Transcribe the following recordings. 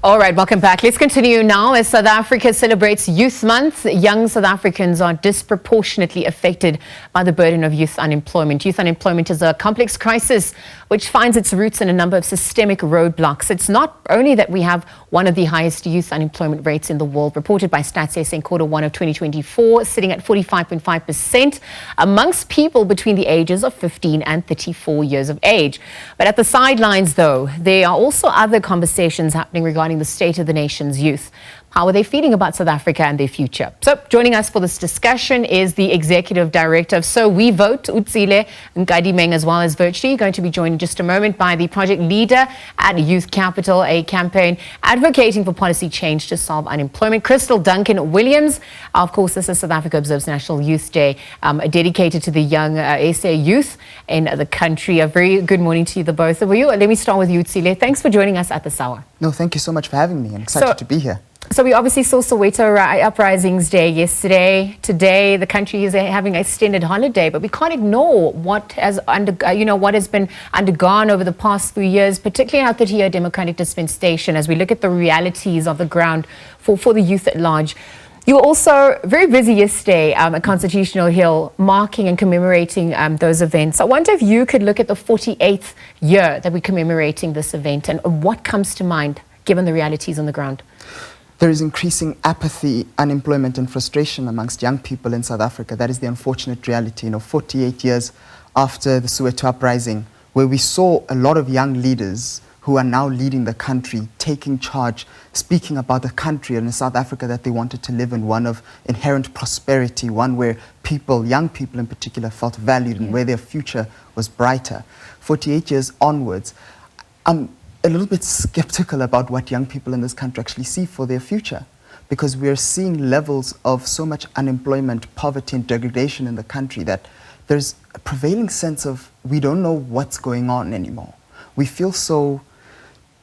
All right, welcome back. Let's continue now as South Africa celebrates Youth Month. Young South Africans are disproportionately affected by the burden of youth unemployment. Youth unemployment is a complex crisis which finds its roots in a number of systemic roadblocks. It's not only that we have one of the highest youth unemployment rates in the world, reported by Stats SA in Q1 of 2024, sitting at 45.5% amongst people between the ages of 15 and 34 years of age. But at the sidelines, though, there are also other conversations happening regarding the state of the nation's youth. How are they feeling about South Africa and their future? So joining us for this discussion is the Executive Director of SoWeVote, Otsile Nkadimeng, as well as virtually going to be joined in just a moment by the project leader at Youth Capital, a campaign advocating for policy change to solve unemployment, Kristal Duncan-Williams. Of course, this is South Africa Observes National Youth Day, dedicated to the young SA youth in the country. A very good morning to you, the both of you. Let me start with you, Otsile. Thanks for joining us at this hour. No, thank you so much for having me. I'm excited to be here. So we obviously saw Soweto Uprisings Day yesterday. Today, the country is having an extended holiday, but we can't ignore what has what has been undergone over the past few years, particularly in our 30-year democratic dispensation, as we look at the realities of the ground for the youth at large. You were also very busy yesterday at Constitutional Hill, marking and commemorating those events. I wonder if you could look at the 48th year that we're commemorating this event and what comes to mind, given the realities on the ground. There is increasing apathy, unemployment and frustration amongst young people in South Africa. That is the unfortunate reality. 48 years after the Soweto Uprising, where we saw a lot of young leaders who are now leading the country, taking charge, speaking about the country and the South Africa that they wanted to live in, one of inherent prosperity, one where people, young people in particular, felt valued and where their future was brighter. 48 years onwards, a little bit skeptical about what young people in this country actually see for their future, because we're seeing levels of so much unemployment, poverty and degradation in the country that there's a prevailing sense of we don't know what's going on anymore. We feel so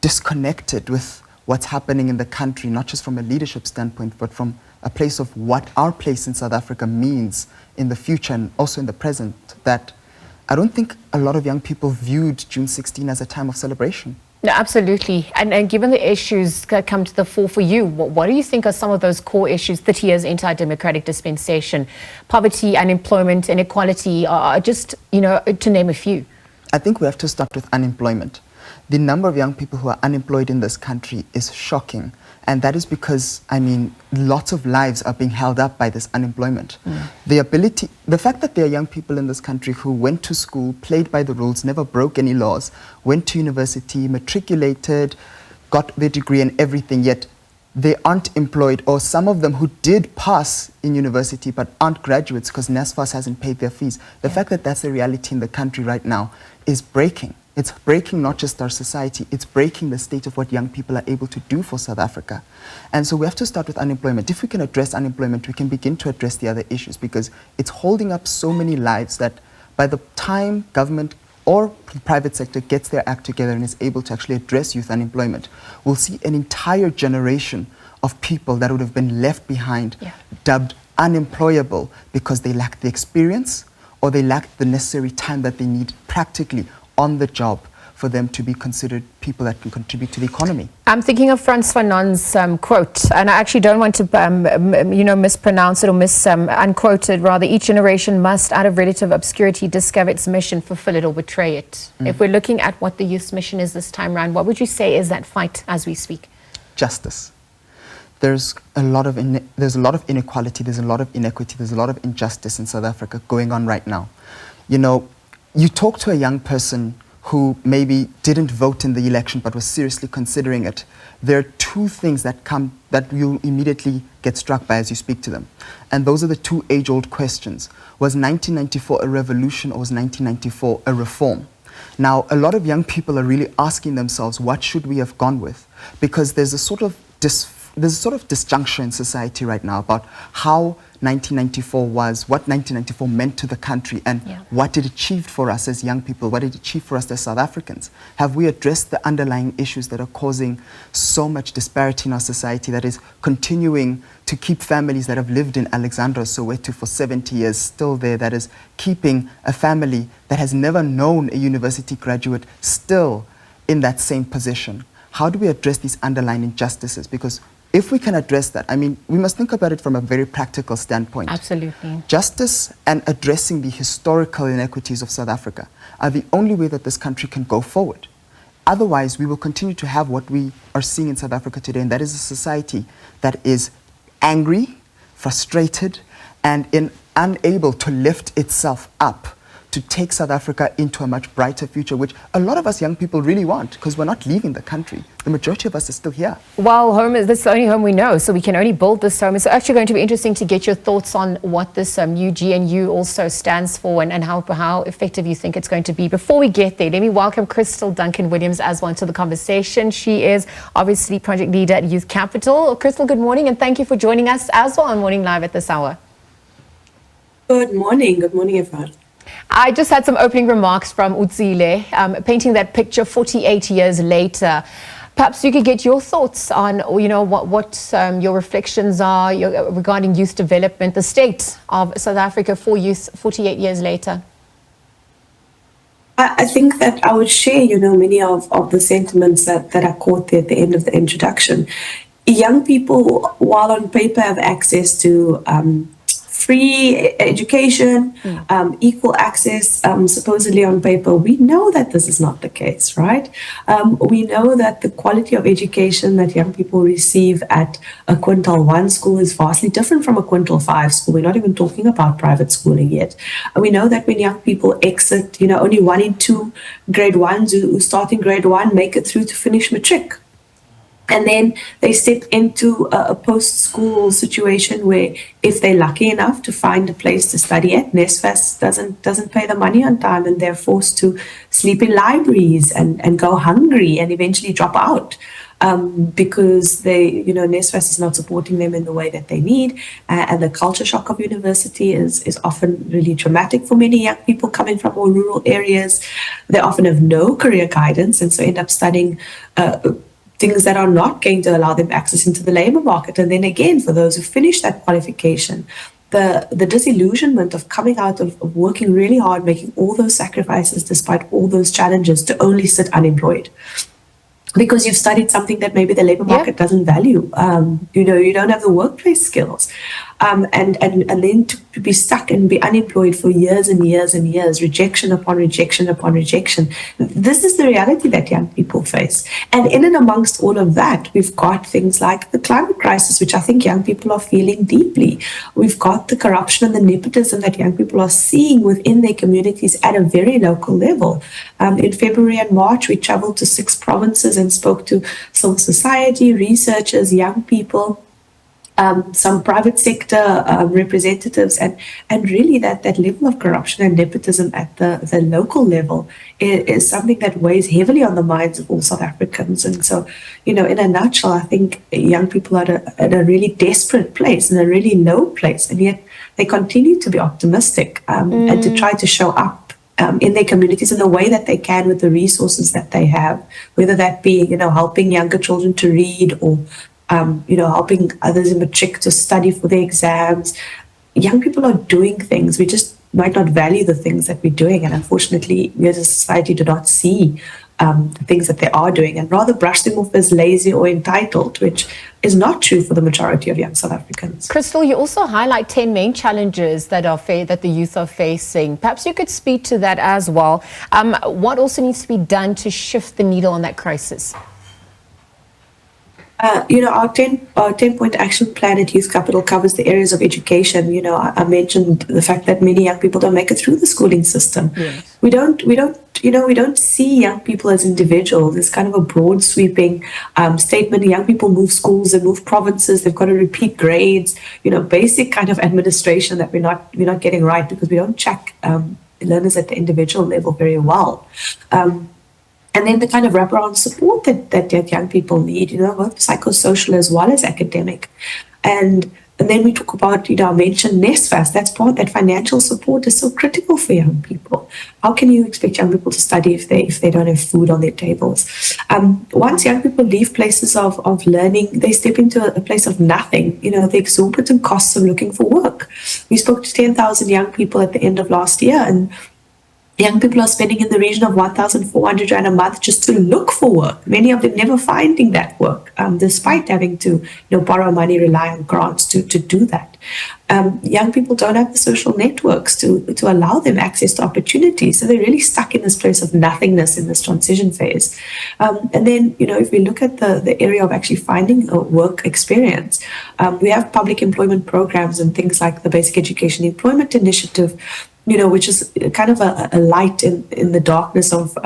disconnected with what's happening in the country, not just from a leadership standpoint, but from a place of what our place in South Africa means in the future and also in the present, that I don't think a lot of young people viewed June 16 as a time of celebration. No, absolutely. And given the issues that come to the fore for you, what do you think are some of those core issues 30 years into our democratic dispensation? Poverty, unemployment, inequality, are just, to name a few. I think we have to start with unemployment. The number of young people who are unemployed in this country is shocking. And that is because, lots of lives are being held up by this unemployment. The fact that there are young people in this country who went to school, played by the rules, never broke any laws, went to university, matriculated, got their degree and everything, yet they aren't employed, or some of them who did pass in university but aren't graduates because NSFAS hasn't paid their fees. The fact that that's the reality in the country right now is breaking. It's breaking not just our society, it's breaking the state of what young people are able to do for South Africa. And so we have to start with unemployment. If we can address unemployment, we can begin to address the other issues, because it's holding up so many lives that by the time government or private sector gets their act together and is able to actually address youth unemployment, we'll see an entire generation of people that would have been left behind, dubbed unemployable because they lack the experience or they lack the necessary time that they need practically on the job for them to be considered people that can contribute to the economy. I'm thinking of Frantz Fanon's quote, and I actually don't want to, mispronounce it or unquote it. Rather, each generation must, out of relative obscurity, discover its mission, fulfill it or betray it. If we're looking at what the youth's mission is this time around, what would you say is that fight as we speak? Justice. There's a lot of inequality, there's a lot of inequity, there's a lot of injustice in South Africa going on right now. You talk to a young person who maybe didn't vote in the election but was seriously considering it. There are two things that you immediately get struck by as you speak to them. And those are the two age-old questions. Was 1994 a revolution or was 1994 a reform? Now, a lot of young people are really asking themselves, what should we have gone with? Because there's a sort of disjuncture in society right now about how 1994 was, what 1994 meant to the country, and what it achieved for us as young people, what it achieved for us as South Africans. Have we addressed the underlying issues that are causing so much disparity in our society, that is continuing to keep families that have lived in Alexandra, Soweto for 70 years still there, that is keeping a family that has never known a university graduate still in that same position? how do we address these underlying injustices? Because if we can address that, I mean, we must think about it from a very practical standpoint. Absolutely. Justice and addressing the historical inequities of South Africa are the only way that this country can go forward. Otherwise, we will continue to have what we are seeing in South Africa today, and that is a society that is angry, frustrated, and unable to lift itself up to take South Africa into a much brighter future, which a lot of us young people really want, because we're not leaving the country. The majority of us are still here. Well, this is the only home we know, so we can only build this home. It's actually going to be interesting to get your thoughts on what this new GNU also stands for, and how effective you think it's going to be. Before we get there, let me welcome Kristal Duncan-Williams as well to the conversation. She is obviously project leader at Youth Capital. Kristal, good morning, and thank you for joining us as well on Morning Live at this hour. Good morning, everyone. I just had some opening remarks from Otsile, painting that picture 48 years later. Perhaps you could get your thoughts on, what your reflections are regarding youth development, the state of South Africa for youth 48 years later. I think that I would share, many of the sentiments that are caught there at the end of the introduction. Young people, while on paper have access to free education, equal access, supposedly on paper, we know that this is not the case, right? We know that the quality of education that young people receive at a Quintile 1 school is vastly different from a Quintile 5 school. We're not even talking about private schooling yet. We know that when young people exit, only 1 in 2 grade 1s who start in grade 1 make it through to finish matric. And then they step into a post-school situation where, if they're lucky enough to find a place to study at, NSFAS doesn't pay the money on time, and they're forced to sleep in libraries and go hungry and eventually drop out because NSFAS is not supporting them in the way that they need, and the culture shock of university is often really dramatic for many young people coming from more rural areas. They often have no career guidance, and so end up studying things that are not going to allow them access into the labor market. And then again, for those who finish that qualification, the disillusionment of coming out of working really hard, making all those sacrifices despite all those challenges, to only sit unemployed. Because you've studied something that maybe the labor market doesn't value. You don't have the workplace skills. And then to be stuck and be unemployed for years and years and years, rejection upon rejection upon rejection. This is the reality that young people face. And in and amongst all of that, we've got things like the climate crisis, which I think young people are feeling deeply. We've got the corruption and the nepotism that young people are seeing within their communities at a very local level. In February and March, we traveled to 6 provinces and spoke to civil society, researchers, young people, some private sector representatives, and really that level of corruption and nepotism at the local level is something that weighs heavily on the minds of all South Africans. And so, in a nutshell, I think young people are at a really desperate place, in a really low place, and yet they continue to be optimistic and to try to show up in their communities in the way that they can with the resources that they have, whether that be, helping younger children to read, or helping others in matric to study for their exams. Young people are doing things. We just might not value the things that we're doing. And unfortunately, we as a society do not see the things that they are doing, and rather brush them off as lazy or entitled, which is not true for the majority of young South Africans. Kristal, you also highlight 10 main challenges that the youth are facing. Perhaps you could speak to that as well. What also needs to be done to shift the needle on that crisis? Our 10-point action plan at Youth Capital covers the areas of education. I mentioned the fact that many young people don't make it through the schooling system. Yes. We don't see young people as individuals. It's kind of a broad sweeping statement. Young people move schools, they move provinces, they've got to repeat grades, basic kind of administration that we're not getting right, because we don't check learners at the individual level very well. And then the kind of wraparound support that young people need, both psychosocial as well as academic. And then we talk about, I mentioned NSFAS. That financial support is so critical for young people. How can you expect young people to study if they don't have food on their tables? Once young people leave places of learning, they step into a place of nothing. The exorbitant costs of looking for work. We spoke to 10,000 young people at the end of last year, and Young people are spending in the region of 1,400 Rand a month just to look for work. Many of them never finding that work, despite having to borrow money, rely on grants to do that. Young people don't have the social networks to allow them access to opportunities. So they're really stuck in this place of nothingness in this transition phase. And then, if we look at the area of actually finding a work experience, we have public employment programs and things like the Basic Education Employment Initiative, which is kind of a light in the darkness of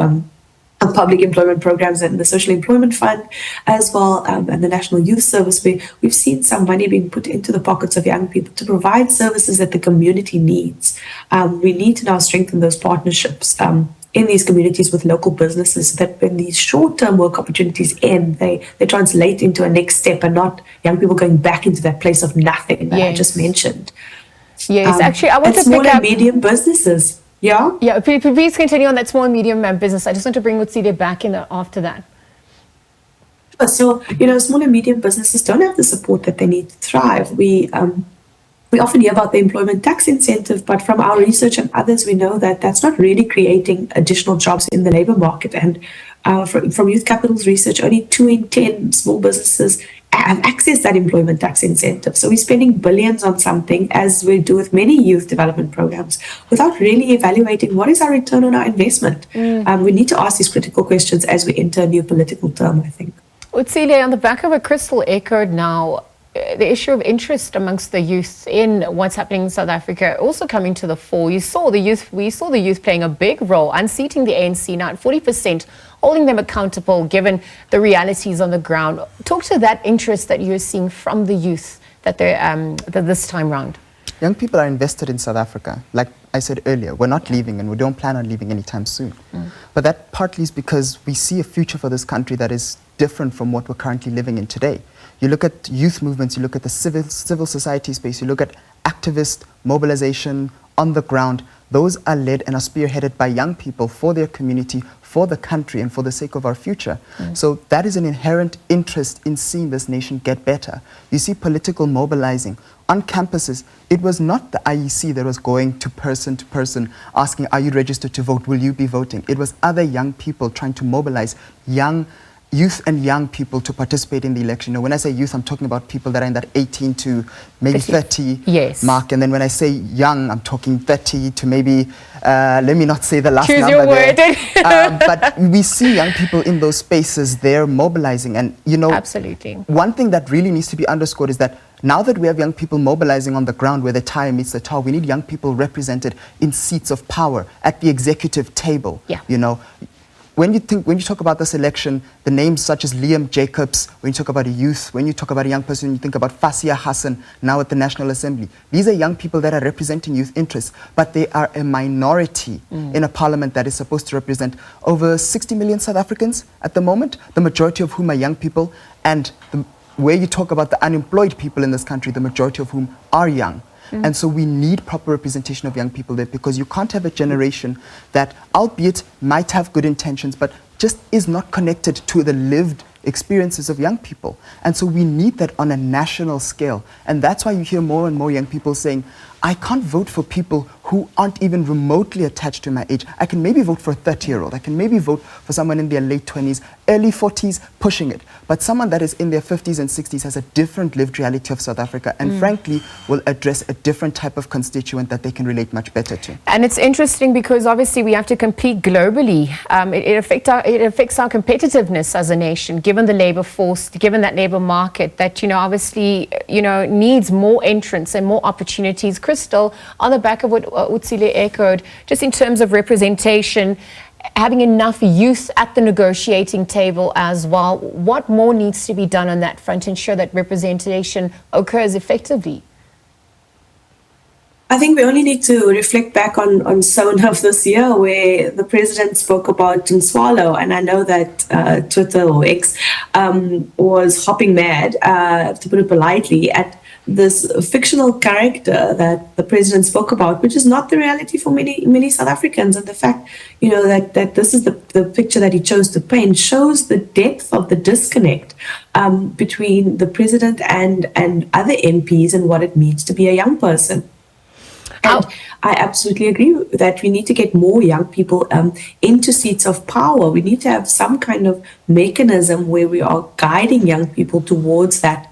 public employment programs, and the Social Employment Fund as well, and the National Youth Service, where we've seen some money being put into the pockets of young people to provide services that the community needs. We need to now strengthen those partnerships in these communities with local businesses, so that when these short-term work opportunities end, they translate into a next step, and not young people going back into that place of nothing that I just mentioned. Yes, actually, I want to small pick up and medium businesses. Yeah. Yeah, please continue on that small and medium business. I just want to bring Otsile back in after that. So, small and medium businesses don't have the support that they need to thrive. We often hear about the employment tax incentive, but from our research and others, we know that that's not really creating additional jobs in the labor market. And from Youth Capital's research, only 2 in 10 small businesses have accessed that employment tax incentive. So we're spending billions on something, as we do with many youth development programs, without really evaluating what is our return on our investment. We need to ask these critical questions as we enter a new political term, I think. Otsile, on the back of what Kristal echoed now, the issue of interest amongst the youth in what's happening in South Africa also coming to the fore. We saw the youth playing a big role, unseating the ANC now at 40%, holding them accountable given the realities on the ground. Talk to that interest that you're seeing from the youth that they're this time round. Young people are invested in South Africa. Like I said earlier, we're not leaving, and we don't plan on leaving anytime soon. But that partly is because we see a future for this country that is different from what we're currently living in today. You look at youth movements, you look at the civil society space, you look at activist mobilization on the ground. Those are led and are spearheaded by young people for their community, for the country, and for the sake of our future. So that is an inherent interest in seeing this nation get better. You see political mobilizing. On campuses, it was not the IEC that was going to person asking, are you registered to vote? Will you be voting? It was other young people trying to mobilize youth and young people to participate in the election. When I say youth, I'm talking about people that are in that 18 to maybe 30 mark. And then when I say young, I'm talking 30 to maybe, let me not say the last number. Choose your word. But we see young people in those spaces, they're mobilizing. And, absolutely. One thing that really needs to be underscored is that now that we have young people mobilizing on the ground where the tire meets the tar, we need young people represented in seats of power at the executive table. When you talk about this election, the names such as Liam Jacobs, when you talk about a youth, when you talk about a young person, you think about Fasia Hassan, now at the National Assembly. These are young people that are representing youth interests, but they are a minority in a parliament that is supposed to represent over 60 million South Africans at the moment, the majority of whom are young people, and where you talk about the unemployed people in this country, the majority of whom are young. And so we need proper representation of young people there, because you can't have a generation that, albeit might have good intentions, but just is not connected to the lived experiences of young people. And so we need that on a national scale. And that's why you hear more and more young people saying, I can't vote for people who aren't even remotely attached to my age. I can maybe vote for a 30-year-old. I can maybe vote for someone in their late 20s, early 40s, pushing it. But someone that is in their 50s and 60s has a different lived reality of South Africa, and frankly will address a different type of constituent that they can relate much better to. And it's interesting because obviously we have to compete globally. It affects our competitiveness as a nation, given the labor force, given that labor market that, obviously, needs more entrants and more opportunities. Kristal, on the back of what Otsile echoed, just in terms of representation, having enough youth at the negotiating table as well, what more needs to be done on that front to ensure that representation occurs effectively? I think we only need to reflect back on SOWEVote of this year, where the president spoke about Swallow, and I know that Twitter or X was hopping mad, to put it politely, at this fictional character that the president spoke about, which is not the reality for many South Africans. And the fact, that this is the picture that he chose to paint shows the depth of the disconnect between the president and other MPs and what it means to be a young person. And I absolutely agree that we need to get more young people into seats of power. We need to have some kind of mechanism where we are guiding young people towards that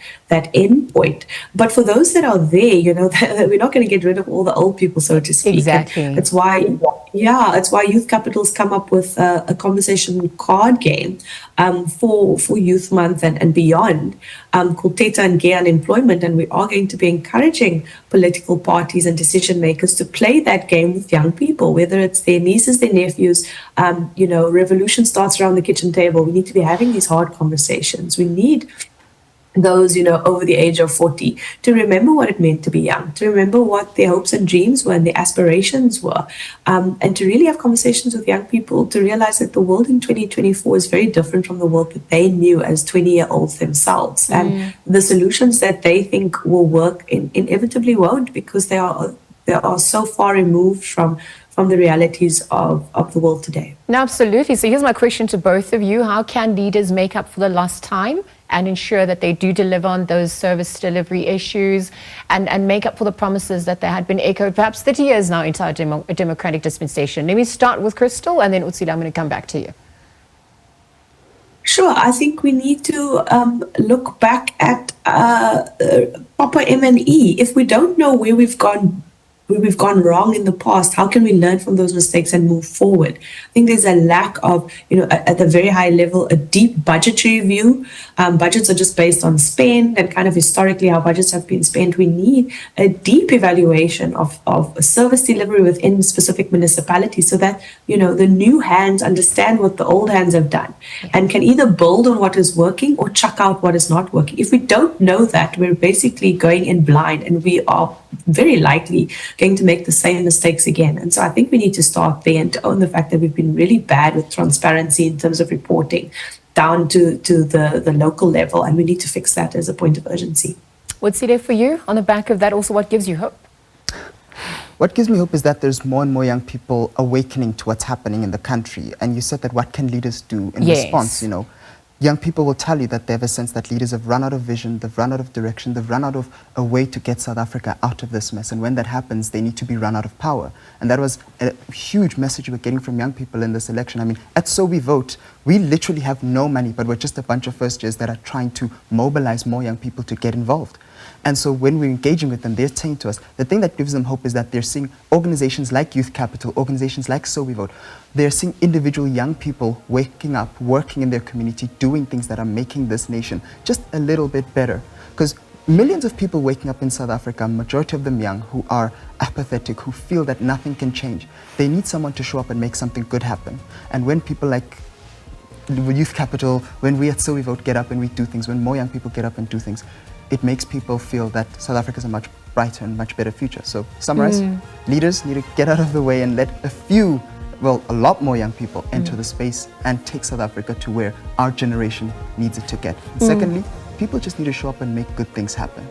end point. But for those that are there, we're not going to get rid of all the old people, so to speak. Exactly. And it's why Youth Capital's come up with a conversation card game for Youth Month and beyond, called Teta and Gay Unemployment. And we are going to be encouraging political parties and decision makers to play that game with young people, whether it's their nieces, their nephews. Revolution starts around the kitchen table. We need to be having these hard conversations. We need those, over the age of 40 to remember what it meant to be young, to remember what their hopes and dreams were and their aspirations were, and to really have conversations with young people to realize that the world in 2024 is very different from the world that they knew as 20-year-olds themselves. And the solutions that they think will work inevitably won't, because they are so far removed from the realities of the world today. No, absolutely. So here's my question to both of you. How can leaders make up for the lost time and ensure that they do deliver on those service delivery issues and make up for the promises that they had been echoed perhaps 30 years now into our democratic dispensation? Let me start with Kristal, and then Otsile, I'm going to come back to you. Sure. I think we need to look back at proper M&E. If we don't know where we've gone wrong in the past, how can we learn from those mistakes and move forward? I think there's a lack of, at the very high level, a deep budgetary review. Budgets are just based on spend and kind of historically how budgets have been spent. We need a deep evaluation of service delivery within specific municipalities so that, the new hands understand what the old hands have done and can either build on what is working or chuck out what is not working. If we don't know that, we're basically going in blind, and we are very likely going to make the same mistakes again. And so I think we need to start there and to own the fact that we've been really bad with transparency in terms of reporting down to the local level, and we need to fix that as a point of urgency. What's it for you on the back of that? Also, what gives you hope? What gives me hope is that there's more and more young people awakening to what's happening in the country. And you said that what can leaders do in response, Young people will tell you that they have a sense that leaders have run out of vision, they've run out of direction, they've run out of a way to get South Africa out of this mess. And when that happens, they need to be run out of power. And that was a huge message we're getting from young people in this election. I mean, at SoWeVote, we literally have no money, but we're just a bunch of first years that are trying to mobilize more young people to get involved. And so when we're engaging with them, they're saying to us, the thing that gives them hope is that they're seeing organizations like Youth Capital, organizations like SoWeVote, they're seeing individual young people waking up, working in their community, doing things that are making this nation just a little bit better. Because millions of people waking up in South Africa, majority of them young, who are apathetic, who feel that nothing can change. They need someone to show up and make something good happen. And when people like Youth Capital, when we at SoWeVote get up and we do things, when more young people get up and do things, it makes people feel that South Africa is a much brighter and much better future. So, summarize, leaders need to get out of the way and let a lot more young people enter the space and take South Africa to where our generation needs it to get. And secondly, people just need to show up and make good things happen.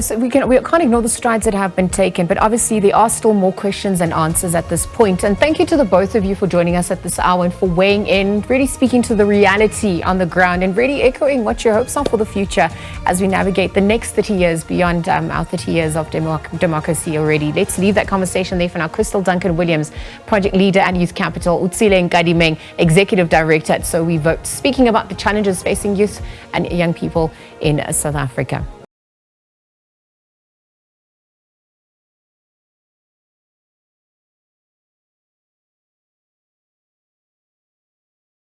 So we can't ignore the strides that have been taken, but obviously there are still more questions and answers at this point. And thank you to the both of you for joining us at this hour and for weighing in, really speaking to the reality on the ground and really echoing what your hopes are for the future as we navigate the next 30 years beyond our 30 years of democracy already. Let's leave that conversation there for now. Kristal Duncan-Williams, project leader at Youth Capital, Otsile Nkadimeng, executive director at SoWeVote, speaking about the challenges facing youth and young people in South Africa.